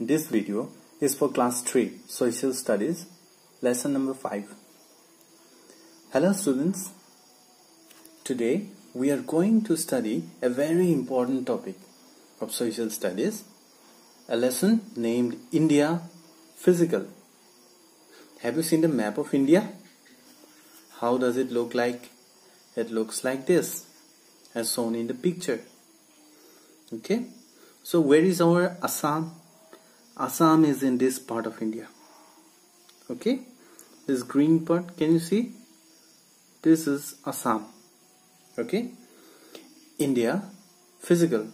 This video is for class 3 social studies lesson number 5. Hello students, today we are going to study a very important topic of social studies, a lesson named India Physical. Have you seen the map of India? How does it look like? It looks like this as shown in the picture. Okay, so where is our Assam? Assam is in this part of India. Okay, this green part, can you see? This is Assam. Okay, India physical.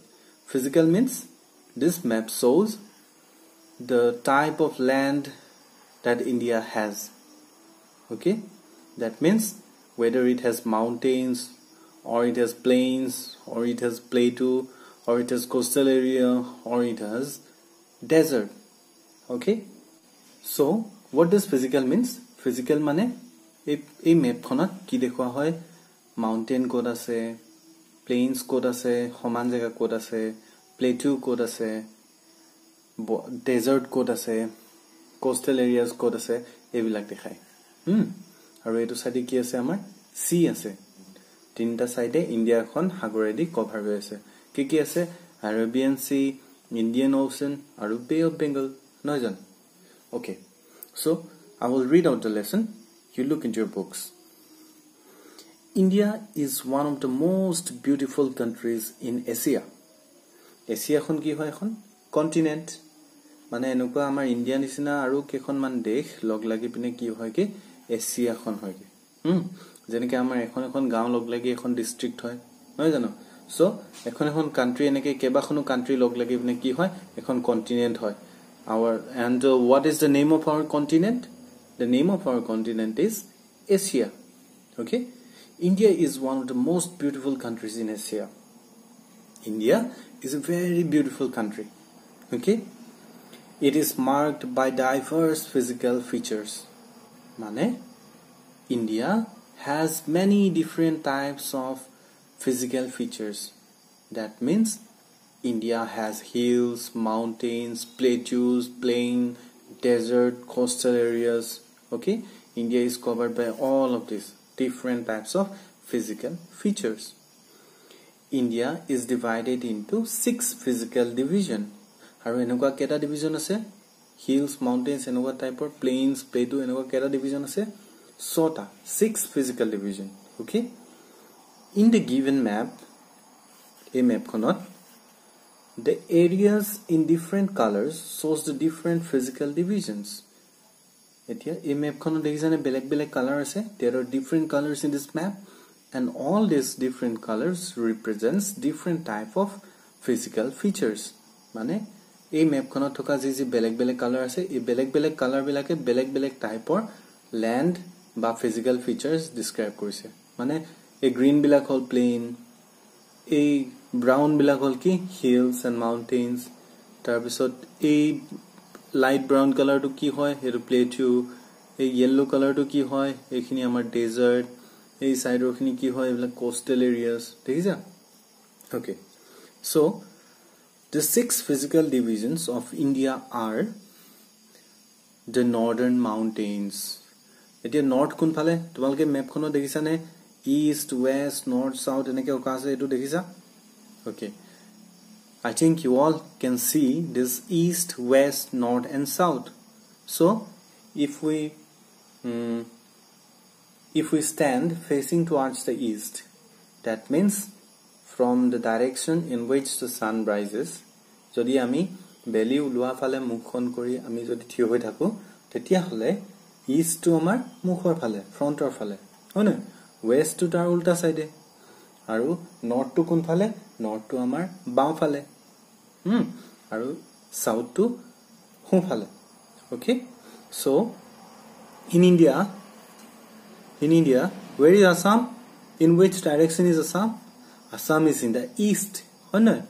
Physical means this map shows the type of land that India has. Okay, that means whether it has mountains or it has plains or it has plateau or it has coastal area or it has desert. Okay, so what does physical means? Physical mane ei map khonat ki dekhwa hoy mountain code ase, plains code ase, homan jaga code ase, plateau code ase, desert code ase, coastal areas code ase, ebilak dekhai. Aru etu side ki ase amar sea ase. Tinta side India khon hagoredi cover hoy ase. Ki ase? Arabian Sea, Indian Ocean, aru Bay of Bengal. No. Okay, so I will read out the lesson. You look into your books. India is one of the most beautiful countries in Asia. Asia khon ki hoy khon continent. Mane enuka amar India nisina aru kekhon man desh log lagi pine ki hoy ke Asia khon hoy ke. Jeneke amar ekhon gaon log lagi ekhon district hoy. No jano. So ekhon country eneke keba khonu country log lagi pine ki hoy ekhon continent hoy. What is the name of our continent? The name of our continent is Asia. Okay, India is one of the most beautiful countries in Asia. India is a very beautiful country. Okay, it is marked by diverse physical features. Mane, India has many different types of physical features. That means India has hills, mountains, plateaus, plain, desert, coastal areas. Okay, India is covered by all of these different types of physical features. India is divided into 6 physical divisions. Aru enuka keta division ase? Hills, mountains, enuka type of plains, plateau, enuka keta division ase? 6 physical division. Okay, in the given map, a map khonot the areas in different colors shows the different physical divisions. Etia a map khonot dekhijane belek color ase. There are different colors in this map, and all these different colors represents different type of physical features. Mane a map khonot thoka ji belek color ase, e belek color bilake belek type or land ba physical features describe korise. Mane a green bilak hol plain, a brown bilak hol ki hills and mountains, tar bisot a light brown color to ki hoy heru plateau, a yellow color to ki hoy ekhini amar desert, a side okhini ki hoy ebla coastal areas. Dekhija? Okay, so the 6 physical divisions of India are the northern mountains. Etia north kun phale tumalke map khono dekhisa ne? East, west, north, south eneke oka ase etu dekhisa? Okay, I think you all can see this east, west, north and south. So if we stand facing towards the east, that means from the direction in which the sun rises, jodi ami beli ulua phale mukhon kori ami jodi thiyo hoi thaku tetia hole east to amar mukhor phale, frontor phale, hone west to tar ulta side, aru north to kun phale, north to amar baw phale, aru south to hu phale. Okay, so in India, where is Assam? In which direction is Assam? Assam is in the east. Hone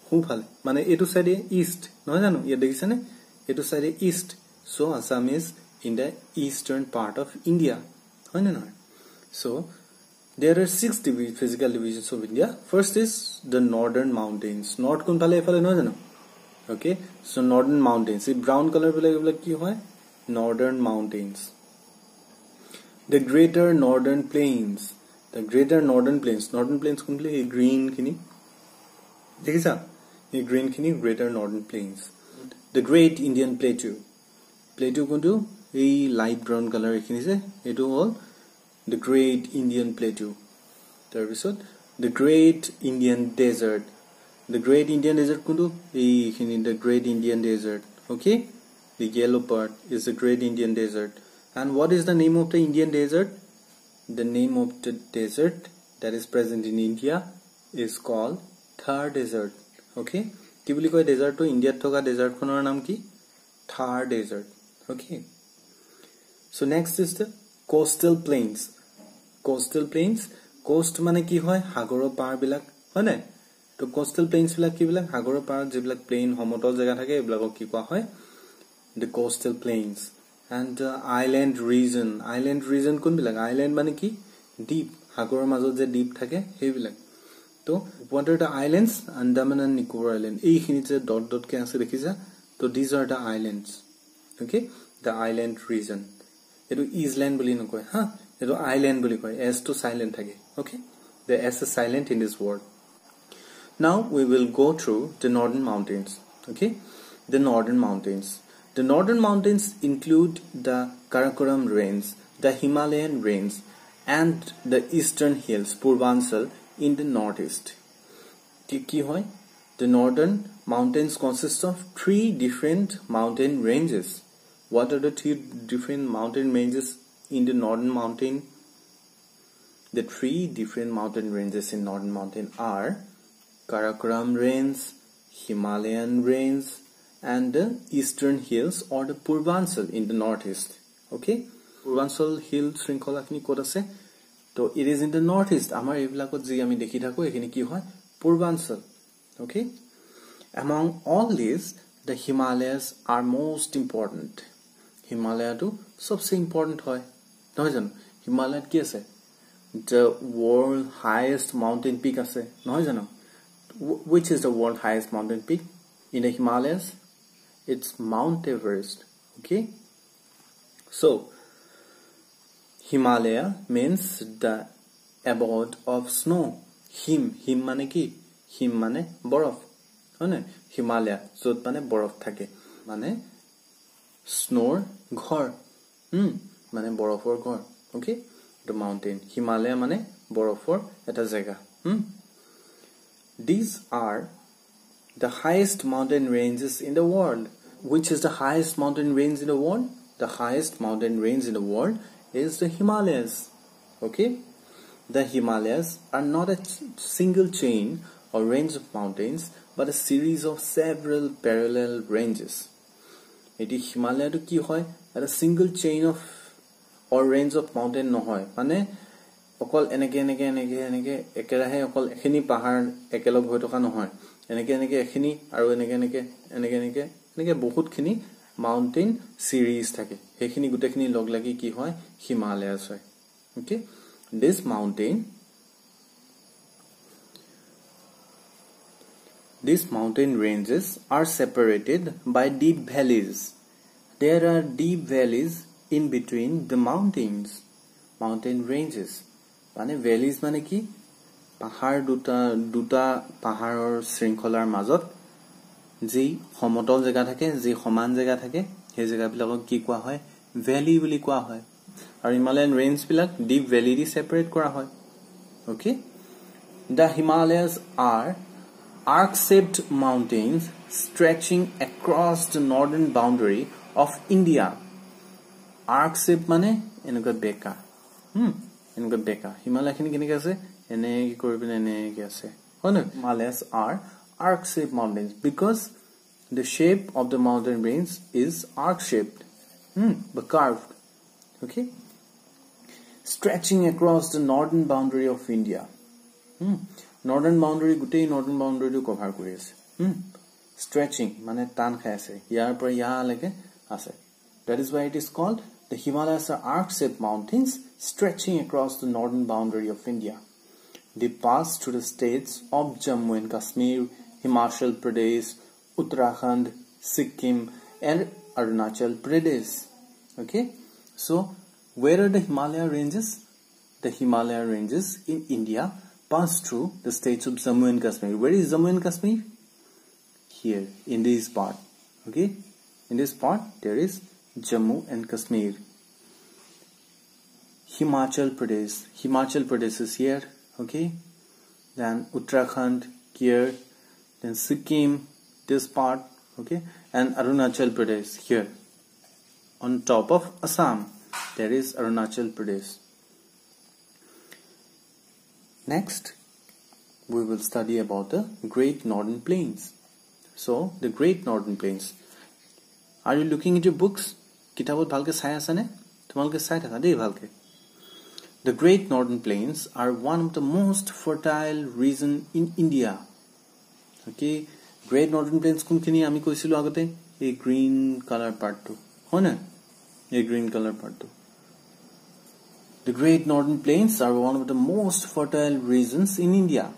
hu phale mane etu side east, no jano ye dekhise etu side east. So Assam is in the eastern part of India. Hone no. So there are 6 physical divisions of India. First is the northern mountains. North kun phale ephale no jano. Okay, so northern mountains. See brown color bilak ki hoy? Northern mountains. The greater northern plains. The greater northern plains. Northern plains kumple green kini. Dekhisa? Ye green kini greater northern plains. The great Indian plateau. Plateau kuntu ei light brown color ekhini je etu all the great Indian plateau. Tarpisot the great Indian desert. The great Indian desert kuntu ei ekhini the great Indian desert. Okay, the yellow part is the great Indian desert. And what is the name of the Indian desert? The name of the desert that is present in India is called Thar desert. Okay, ki boli koy desert to India thoka desert khonor naam ki Thar desert. Okay, so next is the coastal plains. Coastal plains, coast mane ki hoy hagoro par bilak hoy na. To coastal plains bilak ki bilak hagoro par je bilak plain homotol jaga thake e bilak ki koa hoy the coastal plains. And island region. Island region kun bilak island mane ki deep hagor majot je deep thake he bilak. To what are the islands? Andaman and Nicobar Island. Ei khini je dot dot ke ase dekhisa. So these are the islands. Okay, the island region. Etu island boli nokoy ha, etu island boli koy. S to silent thake. Okay, the S is silent in this word. Now we will go through the northern mountains. Okay, the northern mountains. The northern mountains include the Karakoram range, the Himalayan range, and the eastern hills, Purvanchal, in the northeast. Ki hoy? The northern mountains consist of 3 different mountain ranges. What are the 3 different mountain ranges in the northern mountain? The 3 different mountain ranges in northern mountain are Karakoram range, Himalayan range, and the eastern hills or the Purvanchal in the northeast. Okay, Purvanchal hill shrinkhola khini kot ase? To it is in the northeast. Amar ebilakot ji ami dekhi thako ekhini ki hoy Purvanchal. Okay, among all these the Himalayas are most important. Himalaya to sabse important hoy noy jano? Himalaya ki ase? The world highest mountain peak ase noy jano? Which is the world highest mountain peak in the Himalayas? It's Mount Everest. Okay, so Himalaya means the abode of snow. Him mane ki? Him mane borof. Hone Himalaya jot mane borof thake mane snow ghor. Mane borofor ghor. Okay, the mountain Himalaya mane borofor eta jaga. These are the highest mountain ranges in the world. Which is the highest mountain range in the world? The highest mountain range in the world is the Himalayas. Okay, the Himalayas are not a single chain or range of mountains, but a series of several parallel ranges. Eti Himalaya to ki hoy? A single chain of or range of mountain no hoy. Mane okol eneke ekerahe okol ekhini pahar ekelog hoi toka no hoy. Eneke ekhini aru eneke বহুত খিনি mountain series থাকে হেখিনি গুটেখিনি লগ লাগি কি হয় Himalayas হয়. Okay, this mountain ranges are separated by deep valleys. There are deep valleys in between the mountain ranges. মানে valleys মানে কি পাহাড় দুটা পাহাড়ৰ শৃংখলাৰ মাজত যি সমতল জায়গা থাকে যি সমান জায়গা থাকে সেই জায়গা বিলাকক কি কোৱা হয় ভ্যালি বুলি কোৱা হয় আৰু হিমালয়ান ৰেঞ্জ বিলাক ডিপ ভ্যালি দি সেপাৰেট কৰা হয় okay the Himalayas are arc-shaped mountains stretching across the northern boundary of India arc-shaped মানে এনেকা বেকা এনেকা বেকা হিমালয় খিনি কেনেকৈ আছে এনে কি কৰিবি এনে কি আছে হয় না Himalayas are arc-shaped mountains because the shape of the mountain range is arc-shaped, but carved. Okay, stretching across the northern boundary of India. Northern boundary, gutei northern boundary to cover kori ase. Stretching, mane tan khai ase. Yar par yaha leke ase. That is why it is called the Himalayas are arc-shaped mountains stretching across the northern boundary of India. They pass through the states of Jammu and Kashmir, Himachal Pradesh, Uttarakhand, Sikkim, and Arunachal Pradesh. Okay, so where are the Himalaya ranges? The Himalaya ranges in India pass through the states of Jammu and Kashmir. Where is Jammu and Kashmir? Here, in this part. Okay, in this part there is Jammu and Kashmir. Himachal Pradesh is here. Okay, then Uttarakhand here, then Sikkim, this part. Okay, and Arunachal Pradesh here. On top of Assam, there is Arunachal Pradesh. Next, we will study about the Great Northern Plains. So, the Great Northern Plains. Are you looking at your books? Kitabot bhalke sai asa ne? Tumalke sai thaka dei bhalke. The Great Northern Plains are one of the most fertile region in India. Okay, Great Northern Plains kun kini ami koisilu agote a green color part to. Hona? A green color part to. The Great Northern Plains are one of the most fertile regions in India.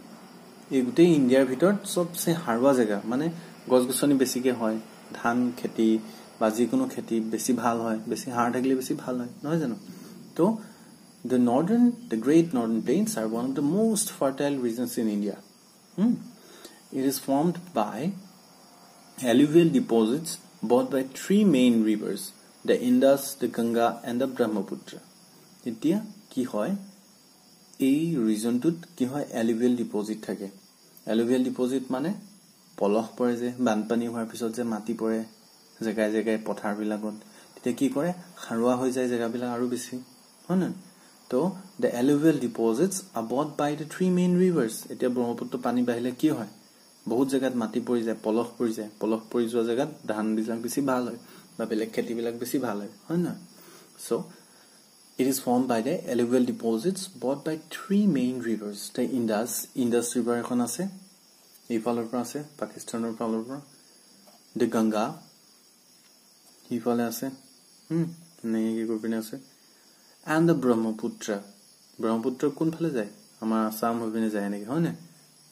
Egute India bhitor sobse harwa jaga mane gos gosoni besike hoy dhan kheti ba jikono kheti besi bhal hoy besi har thakile besi bhal hoy noy jano to the Great Northern Plains are one of the most fertile regions in India. It is formed by alluvial deposits brought by three main rivers, the Indus, the Ganga, and the Brahmaputra. এতিয়া কি হয় এই রিজনটোত কি হয় alluvial deposit থাকে alluvial deposit মানে পলহ পৰে যে বানপানী হোৱাৰ পিছত যে মাটি পৰে জায়গায় জায়গায় পথাৰ বিলাকত তেতিয়া কি কৰে খাৰুৱা হৈ যায় জায়গা বিলাক আৰু বেছি হয়নে তো the alluvial deposits are brought by the three main rivers এতিয়া ব্ৰহ্মপুত্ৰ পানী বাহিলে কি হয় বহুত জায়গাত মাটি পৰি যায় পলহ পৰি যোৱা জায়গাত ধান বিলাক বেছি ভাল হয় বা বেলেগ খেতি বিলাক বেছি ভাল হয় হয়নে so it is formed by the alluvial deposits brought by three main rivers. The Indus River ekhon ase. Ei falor pra ase, Pakistanor falor pra. The Ganga. Ei fale ase. Nei ki korpine ase. And the Brahmaputra. Brahmaputra kun phale jay? Amar Assam hoi pine jay neki, hoine?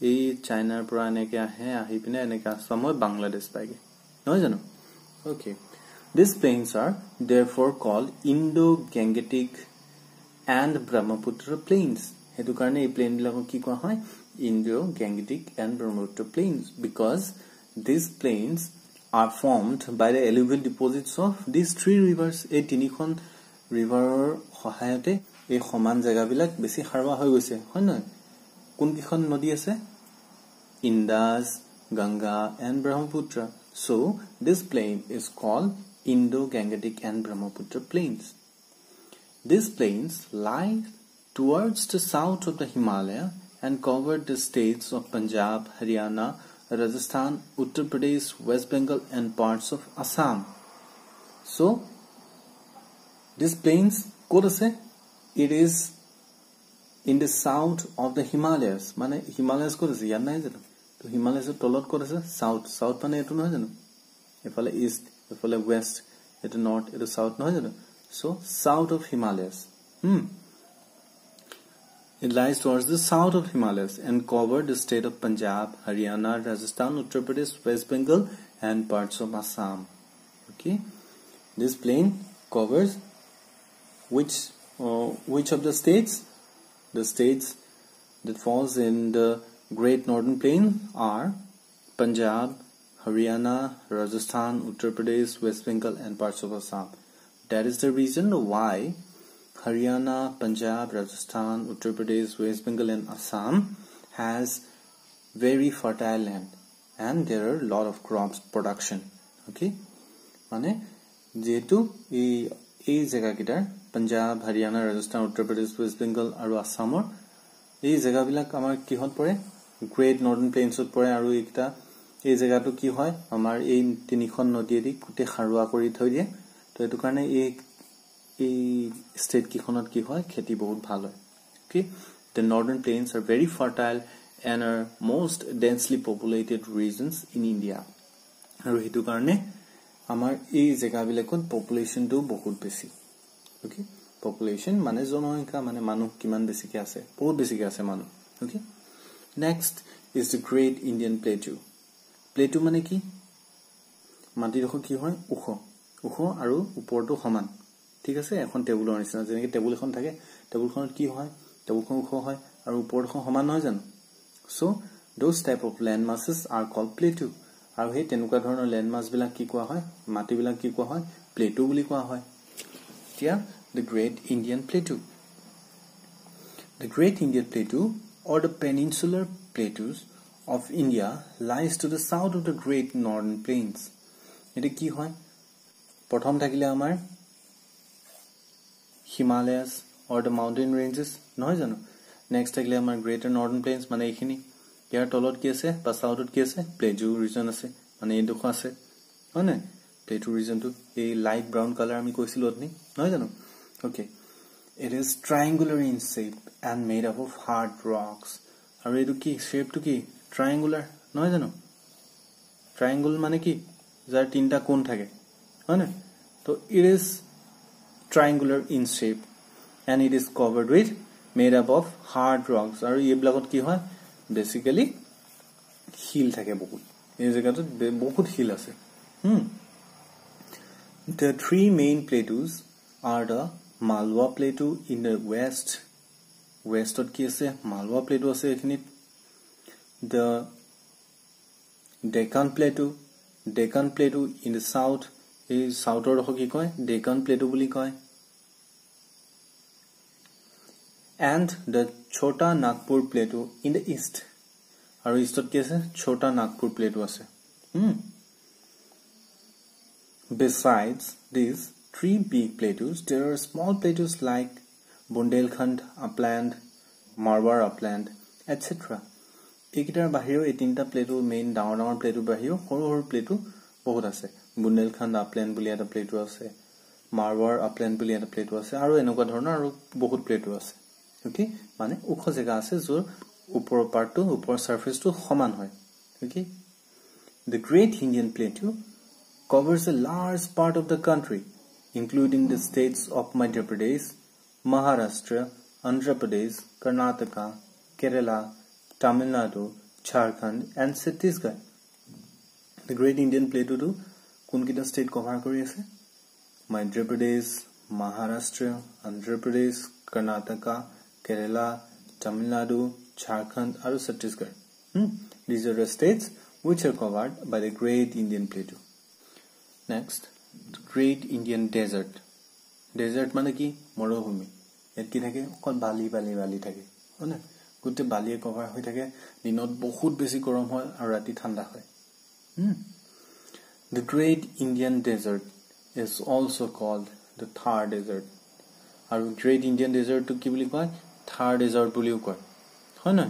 Ei China pra eneke ahe, ahi pine eneke Assam hoi Bangladesh paige. Noy jano? Okay. These plains are therefore called Indo-Gangetic and Brahmaputra plains. Hetu karone ei plain bilako ki koa hoy Indo-Gangetic and Brahmaputra plains because these plains are formed by the alluvial deposits of these three rivers. Ei tinikhon river sahayote ei saman jaga bilak beshi harwa hoy goise hoy noy kun kikhon nodi ase Indus, Ganga, and Brahmaputra. So this plain is called Indo-Gangetic and Brahmaputra plains. These plains lie towards the south of the Himalaya and cover the states of Punjab, Haryana, Rajasthan, Uttar Pradesh, West Bengal, and parts of Assam. So, these plains, it is in the south of the Himalayas. Mane Himalayas yan nahi jano. To Himalayas tolot south mane etu nahi jano. Efale east, efale west, etu north, etu south nahi jano. So south of Himalayas. It lies towards the south of Himalayas and cover the state of Punjab, Haryana, Rajasthan, Uttar Pradesh, West Bengal, and parts of Assam. Okay, this plain covers which of the states? The states that falls in the Great Northern Plain are Punjab, Haryana, Rajasthan, Uttar Pradesh, West Bengal, and parts of Assam. That is the reason why Haryana, Punjab, Rajasthan, Uttar Pradesh, West Bengal, and Assam has very fertile land, and there are a lot of crops production. Okay, mane jetu ei jaga kitar Punjab, Haryana, Rajasthan, Uttar Pradesh, West Bengal, aru Assamor ei jaga bilak amar kihot pore Great Northern Plains ot pore aru ekta ei jaga to ki hoy amar ei tinikhon nodi edi kute kharua kori thoi die to etu karone ei state kikhonot ki hoy kheti bahut bhal hoy. Okay, the northern plains are very fertile and are most densely populated regions in India. Aru hetu karone amar ei jaga bilakot population to bahut beshi. Okay, population mane জনসংখ্যা মানে মানুহ কিমান বেছিকে আছে বহুত বেছিকে আছে মানুহ. Okay, next is the Great Indian Plateau. Plateau mane ki মাটিডোখৰ কি হয় ওখ ওখ আৰু ওপৰটো সমান ঠিক আছে এখন টেবুলৰ নিচিনা যেনেকৈ টেবুল এখন থাকে টেবুলখনত কি হয় টেবুলখন ওখ হয় আৰু ওপৰটো সমান নহয় জানো so those type of land masses are called plateau আৰু হে তেনেকুৱা ধৰণৰ ল্যান্ড মাছ বিলাক কি কোৱা হয় মাটি বিলাক কি কোৱা হয় প্লেটো বুলি কোৱা হয় এতিয়া the great Indian plateau or the peninsular plateaus of India lies to the south of the great northern plains এটা কি হয় প্ৰথম থাকিলে আমাৰ Himalayas or the mountain ranges নহয় জানো next থাকিলে আমাৰ greater northern plains মানে এইখিনি ইয়াৰ তলত কি আছে বা সাউথত কি আছে প্লেজু ৰিজন আছে মানে এই দুখ আছে হয় না প্লেজু ৰিজনটো এই লাইট ব্ৰাউন কালাৰ আমি কৈছিলো অতনি নহয় জানো okay it is triangular in shape and made up of hard rocks আৰু এটো কি শেপটো কি triangular নহয় জানো triangle মানে কি যাৰ তিনটা কোণ থাকে হয় না তো it is triangular in shape and it is covered with made up of hard rocks আৰু এইবিলাকত কি হয় basically hill থাকে বহুত এই জায়গাটো বহুত hill আছে the three main plateaus are the Malwa plateau in the westত কি আছে Malwa plateau আছে এখিনিত the Deccan plateau in the south এই সাউথৰ ৰখ কি কয় Deccan plateau বুলি কয় and the Chota Nagpur plateau in the east আৰু ইষ্টত কি আছে Chota Nagpur plateau আছে besides these three big plateaus there are small plateaus like Bundelkhand upland Marwar upland etc এইকিটাৰ বাহিৰেও এই তিনটা প্লেটো মেইন ডাঙৰ প্লেটো বাহিৰেও সৰু প্লেটো বহুত আছে Bundelkhand upland বুলি এটা প্লেটো আছে Marwar upland বুলি এটা প্লেটো আছে আৰু এনেকুৱা ধৰণৰ আৰু বহুত প্লেটো আছে ওকে মানে ওখ জায়গা আছে যৰ উপৰ পাৰ্টটো উপৰ সাৰফেসটো সমান হয় okay the great Indian plateau covers a large part of the country including the states of Madhya Pradesh Maharashtra Andhra Pradesh Karnataka Kerala Tamil Nadu Jharkhand and Chhattisgarh the great Indian plateau to কোনকিটা state cover কৰি আছে Madhya Pradesh Maharashtra Andhra Pradesh Karnataka Kerala Tamil Nadu Jharkhand and Chhattisgarh these are the states which are covered by the great Indian plateau next the great Indian desert মানে কি মৰুভূমি এত কি থাকে অকল বালি থাকে হয়নে গুটে বালিয়ে কভাৰ হৈ থাকে দিনত বহুত বেছি গৰম হয় আৰু ৰাতি ঠাণ্ডা হয় the great Indian desert is also called the Thar desert আৰু great Indian desert to কি বুলি কয় Thar desert বুলিও কয় হয় না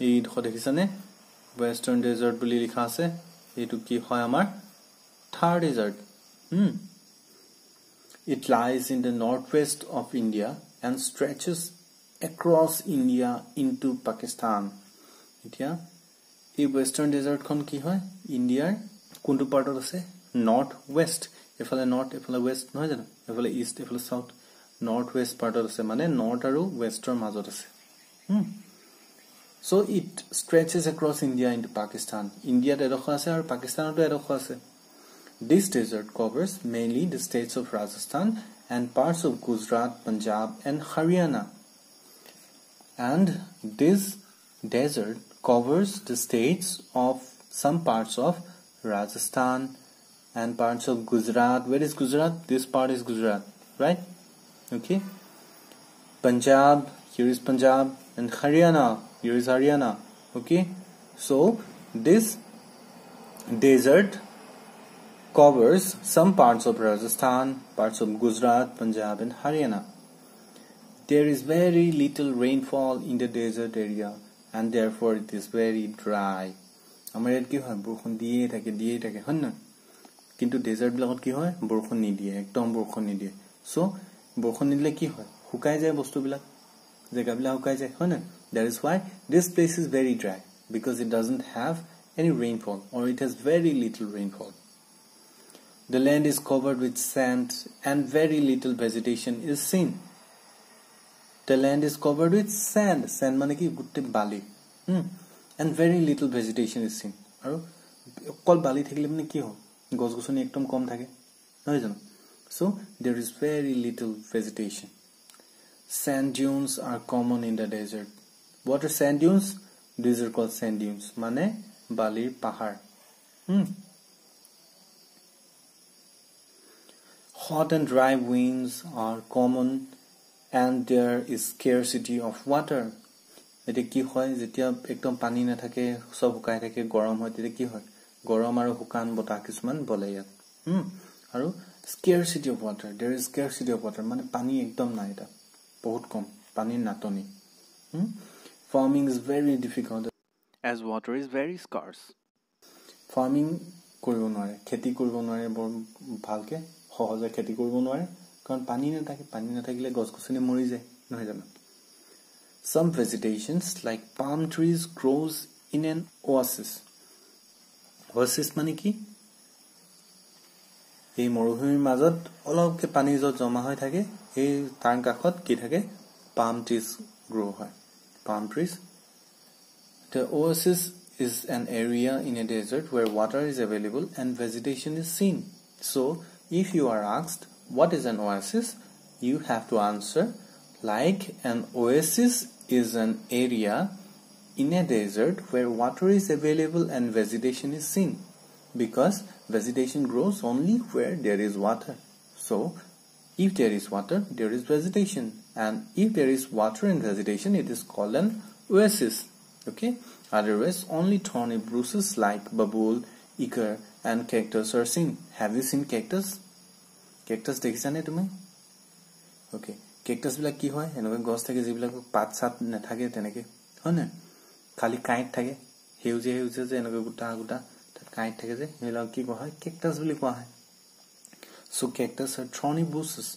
এই দেখো দেখিছানে western desert বুলি লিখা আছে এটো কি হয় আমাৰ Thar desert it lies in the northwest of India and stretches across India into Pakistan এতিয়া এই western desert খন কি হয় ইন্ডিয়াৰ কোনটো পাৰ্টত আছে নৰ্থ ওয়েস্ট এফালে নৰ্থ এফালে ওয়েস্ট নহয় জানো এফালে ইষ্ট এফালে সাউথ নৰ্থ ওয়েস্ট পাৰ্টত আছে মানে নৰ্থ আৰু ওয়েষ্টৰ মাজত আছে so it stretches across India into Pakistan ইন্ডিয়াত এডোখৰ আছে আৰু পাকিস্তানতো এডোখৰ আছে this desert covers mainly the states of Rajasthan and parts of Gujarat Punjab and Haryana and this desert covers the states of some parts of Rajasthan and parts of Gujarat where is Gujarat this part is Gujarat right okay Punjab here is Punjab and Haryana here is Haryana okay so this desert covers some parts of Rajasthan parts of Gujarat Punjab and Haryana there is very little rainfall in the desert area and therefore it is very dry আমাৰ ইয়াত কি হয় বৰষুণ দিয়ে থাকে হয় না কিন্তু ডেজাৰ্ট বিলাকত কি হয় বৰষুণ নিদিয়ে একদম বৰষুণ নিদিয়ে সো বৰষুণ নিদিলে কি হয় শুকাই যায় বস্তুবিলাক জায়গাবিলাক শুকাই যায় হয় না that is why this place is very dry because it doesn't have any rainfall or it has very little rainfall the land is covered with sand and very little vegetation is seen the land is covered with sand মানে কি গুটে বালি and very little vegetation is seen আৰু অকল বালি থাকিলে মানে কি হয় গছ গছনি একদম কম থাকে নহয় জানো so there is very little vegetation sand dunes are common in the desert what are sand dunes these are called sand dunes মানে বালিৰ পাহাৰ hot and dry winds are common and there is scarcity of water এতে কি হয় যেতিয়া একদম পানী না থাকে সব শুকাই থাকে গৰম হয় তেতে কি হয় গৰম আৰু শুকান বতাহ কিছুমান বলে ইয়াত আৰু scarcity of water there is scarcity of water মানে পানী একদম নাই এটা বহুত কম পানীৰ নাটনি farming is very difficult as water is very scarce farming কৰিব নোৱাৰে খেতি কৰিব নোৱাৰে বৰ ভালকে সহজে খেতি কৰিব নোৱাৰে কাৰণ পানী নাথাকিলে গছ গছনি মৰি যায় নহয় জানো some vegetations like palm trees grows in an oasis oasis মানে কি এই মৰুভূমিৰ মাজত অলপকে পানী যত জমা হৈ থাকে এই তাৰ কাষত কি থাকে palm trees grow হয় palm trees the oasis is an area in a desert where water is available and vegetation is seen so if you are asked what is an oasis you have to answer like an oasis is an area in a desert where water is available and vegetation is seen because vegetation grows only where there is water so if there is water there is vegetation and if there is water and vegetation it is called an oasis okay otherwise only thorny bushes like babul iker and cactus are seen have you seen cactus দেখিছানে তুমি okay cactus বিলাক কি হয় এনেকৈ গছ থাকে যিবিলাক পাত সাত নাথাকে তেনেকে হয় না খালি কাইট থাকে হেউজে যে এনেকৈ গুটা তাত কাইট থাকে যে হেবিলাক কি কোৱা হয় cactus বুলি কোৱা হয় so cactus are thorny bushes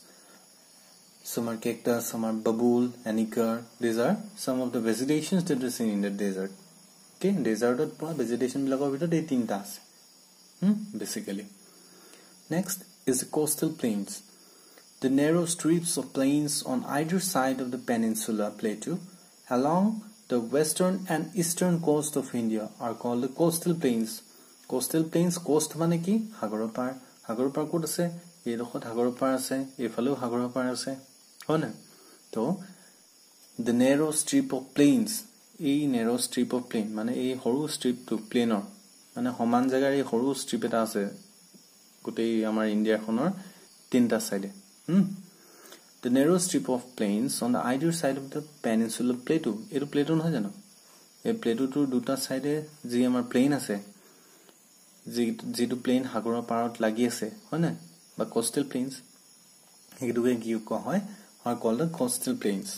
some are cactus some are babul and iker these are some of the vegetations that are seen in the desert okay desert or vegetation bilakor bhitor ei tinta ase basically next is the coastal plains the narrow strips of plains on either side of the peninsula plateau along the western and eastern coast of India are called the coastal plains coast mane ki hagor par kot ase ei rokhot hagor par ase efaleu hagor par ase hona to the narrow strip of plains ei narrow strip of plain mane ei horu strip to plainor mane homan jagar ei horu strip eta ase gotei amar India khonor tinta side the narrow strip of plains on the either side of the peninsula plateau eto plateau নহয় জানো এই plateau টোৰ দুটা সাইডে যি আমাৰ plan আছে যেটো প্লেন সাগৰৰ পাৰত লাগি আছে হয় না বা coastal plains এগুলোকে কি কোৱা হয় are called the coastal plains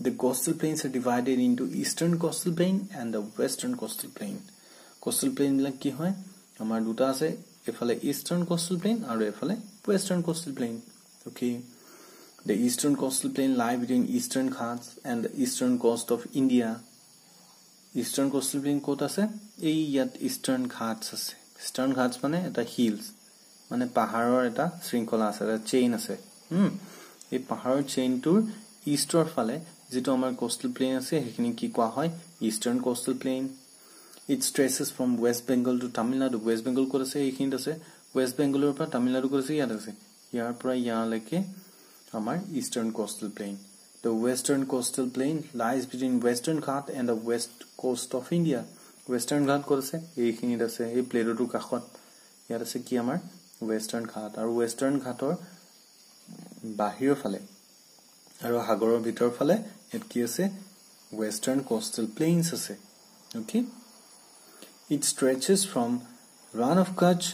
the coastal plains are divided into eastern coastal plain and the western coastal plain বিলাক কি হয় আমাৰ দুটা আছে এফালে eastern coastal plain আৰু এফালে western coastal plain okay the eastern coastal plain lie between eastern ghats and the eastern coast of India eastern coastal plain kot ase ei yat eastern ghats ase eastern ghats mane eta hills mane paharor eta shrinkola ase eta chain ase ei paharor chain tur eastor fale যেটো আমাৰ coastal plain আছে হেখিনি কি কোৱা হয় eastern coastal plain it stretches from West Bengal to Tamil Nadu West Bengal কত আছে এইখিনিত আছে West Bengal পৰা Tamil Nadu কত আছে ইয়াত আছে ইয়াৰ পৰা ইয়ালৈকে আমাৰ eastern coastal plain the western coastal plain lies between western ghat and the west coast of India western ghat কত আছে এইখিনিত আছে এই প্লেটোৰ কাষত ইয়াত আছে কি আমাৰ western ghat আৰু western ghator বাহিৰৰ ফালে আৰু সাগৰৰ ভিতৰ ফালে এত কি আছে western coastal plains আছে okay it stretches from Rann of Kutch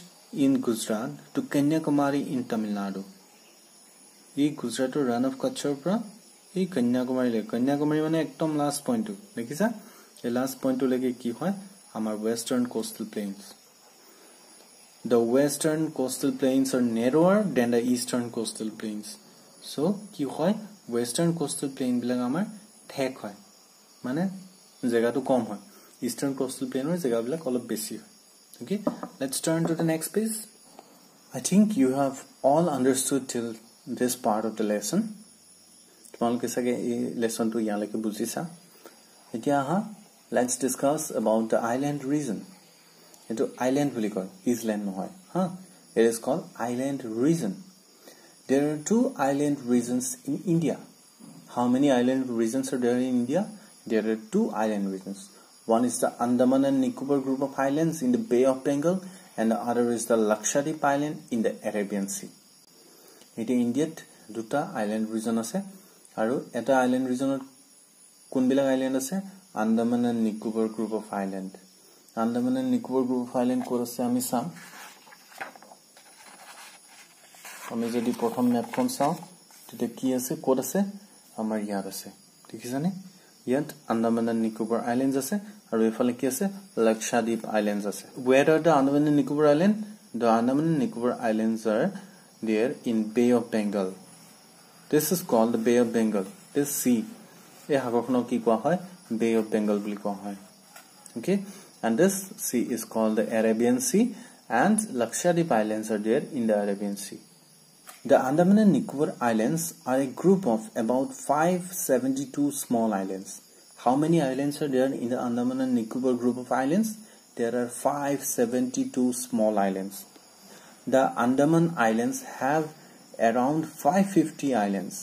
in Gujarat to Kanyakumari in Tamil Nadu এই গুজৰাটৰ Rann of Kutchৰ পৰা এই কন্যাকুমাৰী মানে একদম লাস্ট পইণ্টটো দেখিছা এই লাস্ট পইণ্টটো লৈকে কি হয় আমাৰ western coastal plains the western coastal plains are narrower than the eastern coastal plains so কি হয় western coastal plain বিলাক আমাৰ ঠেক হয় মানে জায়গাটো কম হয় eastern coastal plain or জায়গাবিলাক অলপ বেছি হয় okay let's turn to the next page I think you have all understood till this part of the lesson তোমালোকে সগে এই লেসনটো ইয়ালৈকে বুজিছা এতিয়া let's discuss about the island region etu island buli koy island no hoy ha it is called island region. There are 2 island regions in India. How many island regions are there in India? There are 2 island regions. One is the Andaman and Nicobar group of islands in the Bay of Bengal, and the other is the Lakshadweep Island in the Arabian Sea. Iti India duta island region ase aru eta island region kunbilak island ase Andaman and Nicobar group of island. Andaman and Nicobar group of island kor ase ami sam. আমি যদি প্রথম ম্যাপখন চাও তেতে কি আছে code আছে আমাৰ ইয়াত আছে ঠিক আছে নে ইয়াত আন্দামান এণ্ড নিকোবৰ আইল্যান্ডস আছে আৰু এফালে কি আছে লক্ষাদ্বীপ আইল্যান্ডস আছে where are the Andaman and Nicobar island? The Andaman and Nicobar islands are there in Bay of Bengal. This is called the Bay of Bengal. This sea এই সাগৰখনক কি কোৱা হয় Bay of Bengal বুলি কোৱা হয় okay and this sea is called the Arabian Sea and Lakshadweep islands are there in the Arabian Sea. The Andaman and Nicobar Islands are a group of about 572 small islands. How many islands are there in the Andaman and Nicobar group of islands? There are 572 small islands. The Andaman Islands have around 550 islands.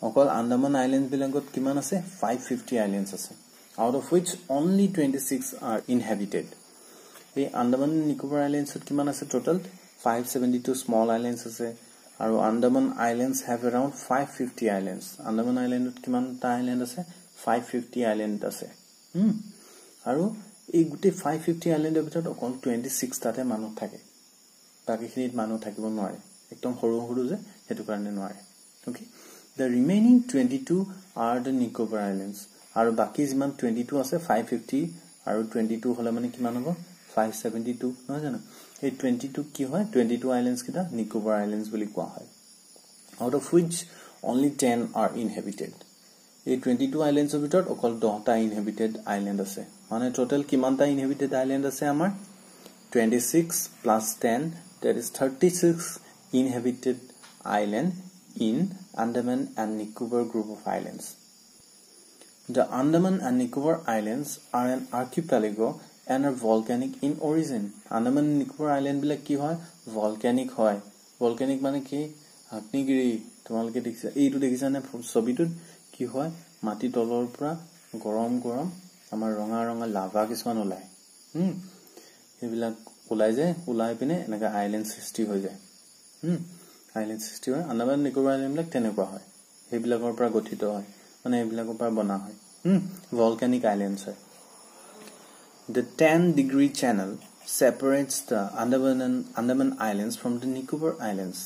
Okol Andaman Islands bilangot kiman ase 550 islands ase, out of which only 26 are inhabited. The Andaman and Nicobar Islands kiman ase total 572 small islands ase aru Andaman Islands have around 550 islands. Andaman Island kiman ta island ase 550 island ase aru ei guti 550 island er bitor okol 26 tate manu thake baki khinit manu thakibo nware ekdom horu horu je hetu karone nware okay the remaining 22 are the Nicobar Islands aru baki jiman 22 ase 550 aru 22 hole mane kiman hobo 572 no jana এই 22 কি হয় 22 islands kita Nicobar Islands বুলি কোৱা হয় out of which only 10 are inhabited. এই 22 islands of ভিতৰত অকল 10 টা inhabited island আছে মানে total কিমানটা inhabited island আছে আমাৰ 26 plus 10 that is 36 inhabited island in Andaman and Nicobar group of islands. The Andaman and Nicobar Islands are an archipelago and are volcanic in origin. Andaman and Nicobar Island bilak ki hoy volcanic hoy. Volcanic mane ki agnigiri তোমালকে দেখিছা এইটো দেখিছা নে ছবিটোত কি হয় মাটি তলৰ পৰা গৰম গৰম আমাৰ ৰঙা ৰঙা লাভা কিছুমান ওলাই এইবিলাক ওলাই যায় ওলাই পিনে এনেকা আইল্যান্ড সৃষ্টি হৈ যায় আইল্যান্ড সৃষ্টি হয় Andaman and Nicobar Island বিলাক তেনেকুৱা হয় এইবিলাকৰ পৰা গঠিত হয় মানে এইবিলাকৰ পৰা বনা হয় volcanic islands হয়. The 10-degree channel separates the Andaman Islands from the Nicobar Islands.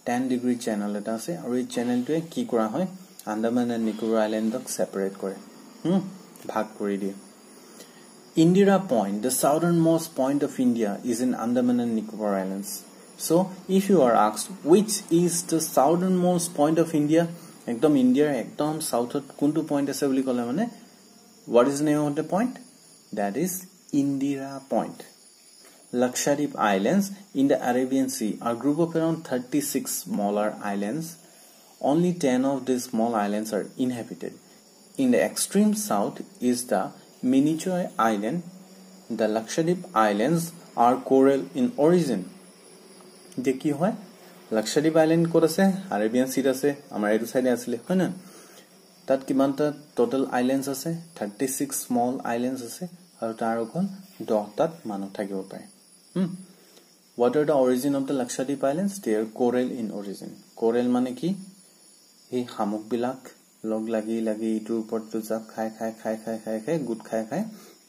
10-degree channel eta ase aru ei channel to ki kora hoy Andaman and Nicobar Island dok separate kore bhag kori die. Indira Point, the southernmost point of India, is in Andaman and Nicobar Islands. So if you are asked which is the southernmost point of India, ekdom India ekdom south kuntu point ase boli kole mane what is the name of the point? That is Indira Point. Lakshadweep Islands in the Arabian Sea are a group of around 36 smaller islands. Only 10 of these small islands are inhabited. In the extreme south is the Minicoy Island. The Lakshadweep Islands are coral in origin. Dekhi hoy Lakshadweep Island kor ase Arabian Sea ase amar etu side asile hoy na tat kimanta total islands ase 36 small islands ase aru tar okon 10 tat manu thakibo pare. What are the origin of the Lakshadweep Islands? They are coral in origin. Coral mane ki ei hamuk bilak log lagi lagi itur upor to jab khai good khai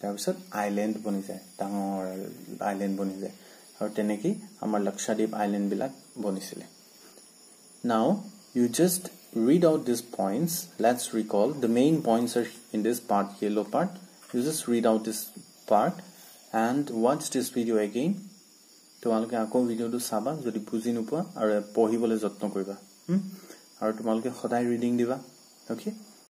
tar bisot island boni jay dangor island boni jay aru teneki amar Lakshadweep Island bilak bonisile. Now you just read out these points. Let's recall the main points are in this part, yellow part. You just read out this part and watch this video again. তোমালকে আকো ভিডিওটো চাবা যদি বুজি নোপোৱা আৰু পঢ়িবলৈ যত্ন কৰিবা আৰু তোমালকে সদায় ৰিডিং দিবা okay